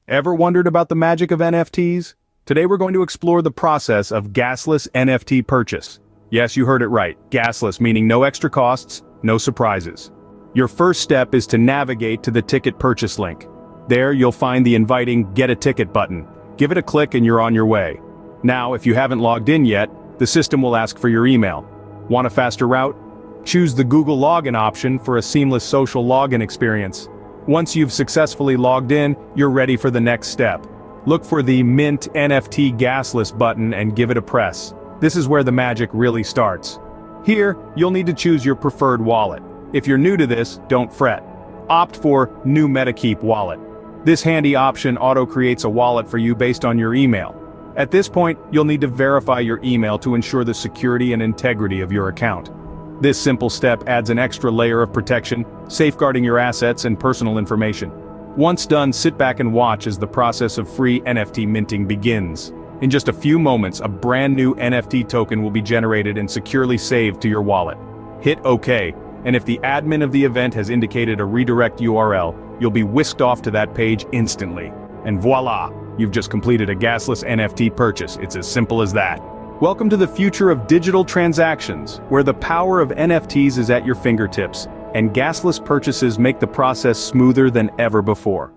Ever wondered about the magic of NFTs? Today we're going to explore the process of gasless NFT purchase. Yes, you heard it right, gasless meaning no extra costs, no surprises. Your first step is to navigate to the ticket purchase link. There you'll find the inviting Get a Ticket button. Give it a click and you're on your way. Now, if you haven't logged in yet, the system will ask for your email. Want a faster route? Choose the Google Login option for a seamless social login experience. Once you've successfully logged in, you're ready for the next step. Look for the Mint NFT Gasless button and give it a press. This is where the magic really starts. Here, you'll need to choose your preferred wallet. If you're new to this, don't fret. Opt for New MetaKeep Wallet. This handy option auto-creates a wallet for you based on your email. At this point, you'll need to verify your email to ensure the security and integrity of your account. This simple step adds an extra layer of protection, safeguarding your assets and personal information. Once done, sit back and watch as the process of free NFT minting begins. In just a few moments, a brand new NFT token will be generated and securely saved to your wallet. Hit OK, and if the admin of the event has indicated a redirect URL, you'll be whisked off to that page instantly. And voila! You've just completed a gasless NFT purchase. It's as simple as that. Welcome to the future of digital transactions, where the power of NFTs is at your fingertips, and gasless purchases make the process smoother than ever before.